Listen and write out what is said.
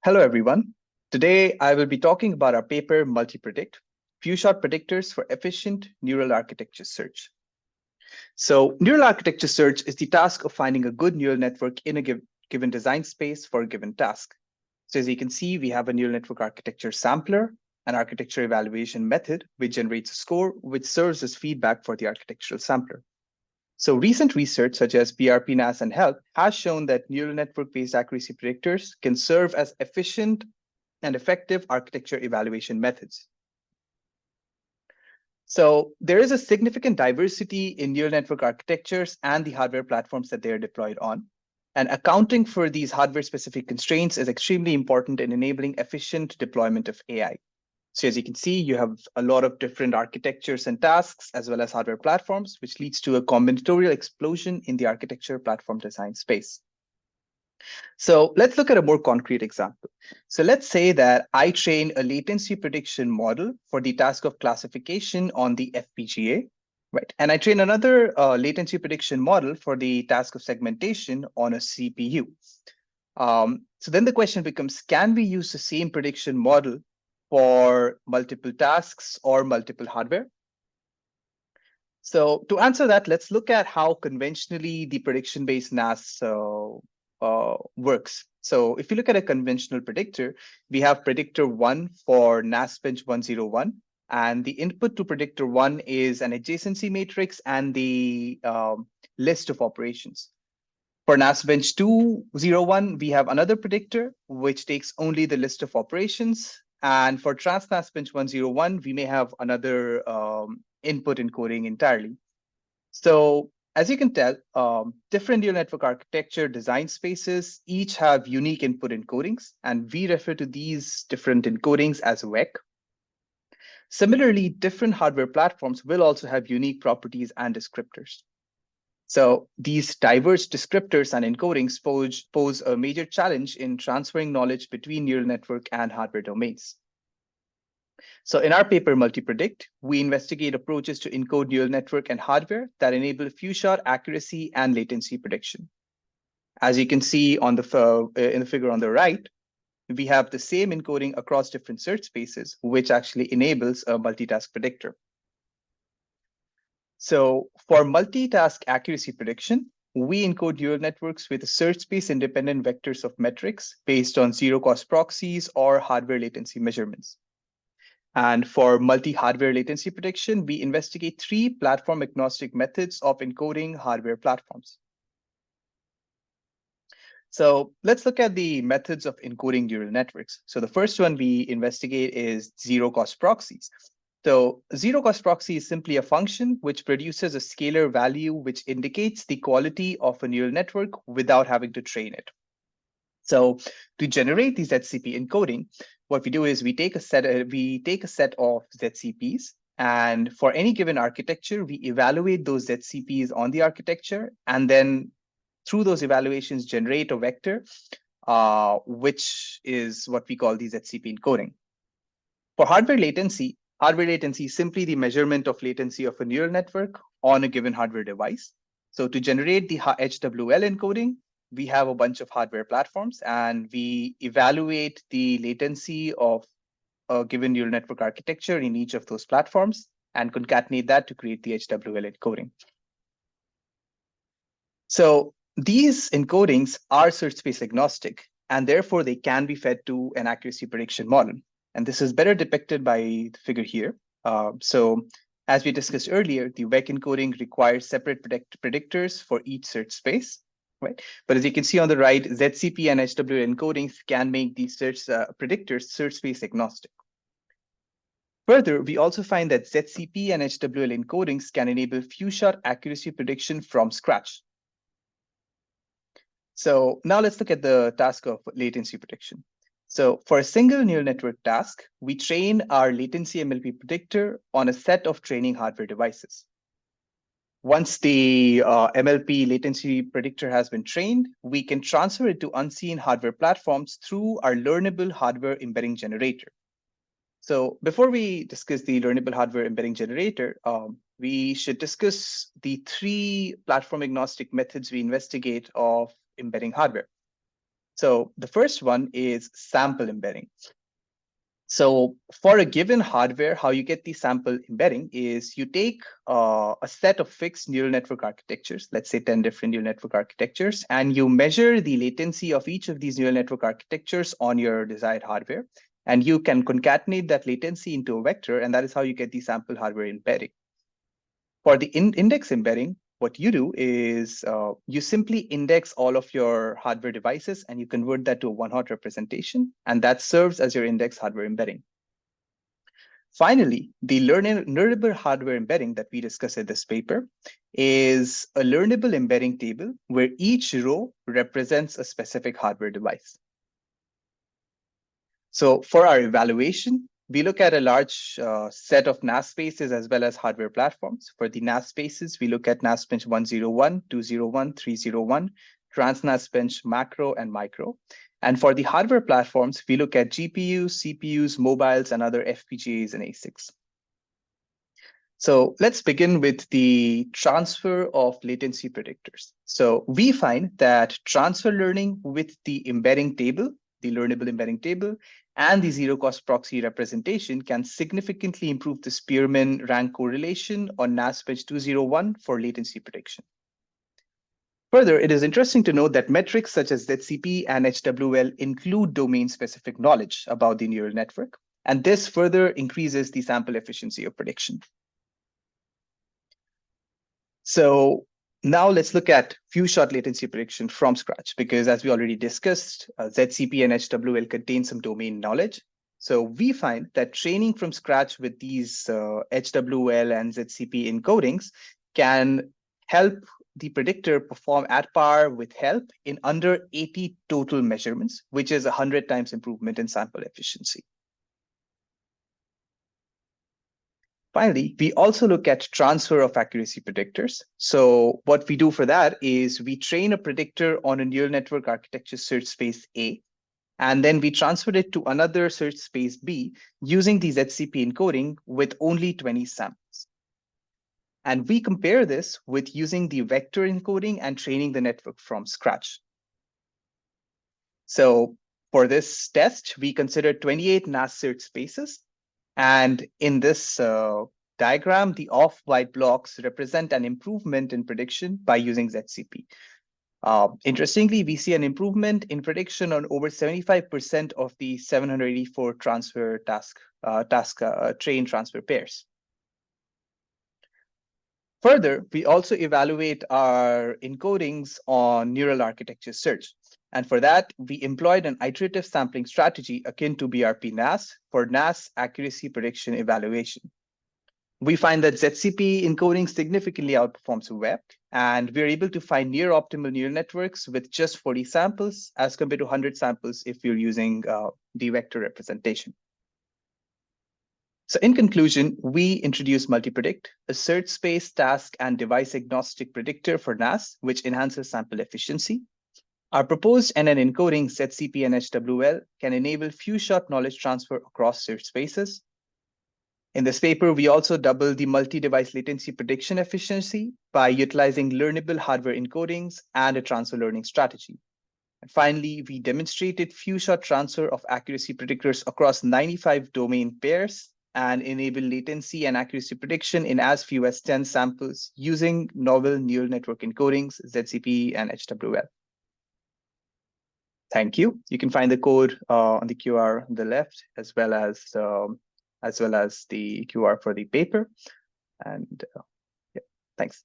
Hello, everyone. Today, I will be talking about our paper, MultiPredict, few-shot predictors for efficient neural architecture search. So neural architecture search is the task of finding a good neural network in a given design space for a given task. So as you can see, we have a neural network architecture sampler, an architecture evaluation method, which generates a score, which serves as feedback for the architectural sampler. So recent research such as PRP, NAS, and HELP has shown that neural network-based accuracy predictors can serve as efficient and effective architecture evaluation methods. So there is a significant diversity in neural network architectures and the hardware platforms that they are deployed on. And accounting for these hardware-specific constraints is extremely important in enabling efficient deployment of AI. So as you can see, you have a lot of different architectures and tasks, as well as hardware platforms, which leads to a combinatorial explosion in the architecture platform design space. So let's look at a more concrete example. So let's say that I train a latency prediction model for the task of classification on the FPGA, right? And I train another latency prediction model for the task of segmentation on a CPU. So then the question becomes, can we use the same prediction model for multiple tasks or multiple hardware? So to answer that, let's look at how conventionally the prediction-based NAS works. So if you look at a conventional predictor, we have predictor 1 for NAS bench 101, and the input to predictor 1 is an adjacency matrix and the list of operations. For NAS bench 201, we have another predictor, which takes only the list of operations. And for trans-NAS bench 101, we may have another input encoding entirely. So as you can tell, different neural network architecture design spaces each have unique input encodings, and we refer to these different encodings as WEC. Similarly, different hardware platforms will also have unique properties and descriptors. So these diverse descriptors and encodings pose a major challenge in transferring knowledge between neural network and hardware domains. So in our paper, MultiPredict, we investigate approaches to encode neural network and hardware that enable few-shot accuracy and latency prediction. As you can see on in the figure on the right, we have the same encoding across different search spaces, which actually enables a multitask predictor. So for multitask accuracy prediction, we encode neural networks with search space independent vectors of metrics based on zero-cost proxies or hardware latency measurements. And for multi-hardware latency prediction, we investigate 3 platform-agnostic methods of encoding hardware platforms. So let's look at the methods of encoding neural networks. So the first one we investigate is zero-cost proxies. So zero-cost proxy is simply a function which produces a scalar value which indicates the quality of a neural network without having to train it. So to generate the ZCP encoding, what we do is we take a set of ZCPs, and for any given architecture, we evaluate those ZCPs on the architecture, and then through those evaluations, generate a vector, which is what we call the ZCP encoding. For hardware latency is simply the measurement of latency of a neural network on a given hardware device. So to generate the HWL encoding, we have a bunch of hardware platforms, and we evaluate the latency of a given neural network architecture in each of those platforms and concatenate that to create the HWL encoding. So these encodings are search space agnostic, and therefore they can be fed to an accuracy prediction model. And this is better depicted by the figure here. So as we discussed earlier, the WEC encoding requires separate predictors for each search space, right? But as you can see on the right, ZCP and HWL encodings can make these predictors search space agnostic. Further, we also find that ZCP and HWL encodings can enable few-shot accuracy prediction from scratch. So now let's look at the task of latency prediction. So for a single neural network task, we train our latency MLP predictor on a set of training hardware devices. Once the MLP latency predictor has been trained, we can transfer it to unseen hardware platforms through our learnable hardware embedding generator. So before we discuss the learnable hardware embedding generator, we should discuss the 3 platform agnostic methods we investigate of embedding hardware. So the first one is sample embedding. So for a given hardware, how you get the sample embedding is you take a set of fixed neural network architectures, let's say 10 different neural network architectures, and you measure the latency of each of these neural network architectures on your desired hardware. And you can concatenate that latency into a vector, and that is how you get the sample hardware embedding. For the index embedding, what you do is you simply index all of your hardware devices and you convert that to a one-hot representation, and that serves as your index hardware embedding. Finally, the learnable hardware embedding that we discuss in this paper is a learnable embedding table where each row represents a specific hardware device. So for our evaluation, we look at a large set of NAS spaces as well as hardware platforms. For the NAS spaces, we look at NAS bench 101, 201, 301, trans-NAS bench macro and micro. And for the hardware platforms, we look at GPUs, CPUs, mobiles, and other FPGAs and ASICs. So let's begin with the transfer of latency predictors. So we find that transfer learning with the embedding table, the learnable embedding table, and the zero-cost proxy representation can significantly improve the Spearman rank correlation on NAS bench 201 for latency prediction. Further, it is interesting to note that metrics such as ZCP and HWL include domain-specific knowledge about the neural network, and this further increases the sample efficiency of prediction. So now let's look at few-shot latency prediction from scratch, because as we already discussed, ZCP and HWL contain some domain knowledge. So we find that training from scratch with these HWL and ZCP encodings can help the predictor perform at par with help in under 80 total measurements, which is 100 times improvement in sample efficiency. Finally, we also look at transfer of accuracy predictors. So what we do for that is we train a predictor on a neural network architecture search space A, and then we transfer it to another search space B using the ZCP encoding with only 20 samples. And we compare this with using the vector encoding and training the network from scratch. So for this test, we considered 28 NAS search spaces. And in this diagram, the off-white blocks represent an improvement in prediction by using ZCP. Interestingly, we see an improvement in prediction on over 75% of the 784 transfer train transfer pairs. Further, we also evaluate our encodings on neural architecture search. And for that, we employed an iterative sampling strategy akin to BRP-NAS for NAS accuracy prediction evaluation. We find that ZCP encoding significantly outperforms web, and we're able to find near optimal neural networks with just 40 samples as compared to 100 samples if you're using the vector representation. So in conclusion, we introduced MultiPredict, a search space, task, and device agnostic predictor for NAS, which enhances sample efficiency. Our proposed NN encoding ZCP and HWL can enable few-shot knowledge transfer across search spaces. In this paper, we also doubled the multi-device latency prediction efficiency by utilizing learnable hardware encodings and a transfer learning strategy. And finally, we demonstrated few-shot transfer of accuracy predictors across 95 domain pairs and enable latency and accuracy prediction in as few as 10 samples using novel neural network encodings, ZCP and HWL. Thank you. You can find the code on the QR on the left, as well as the QR for the paper. And yeah, thanks.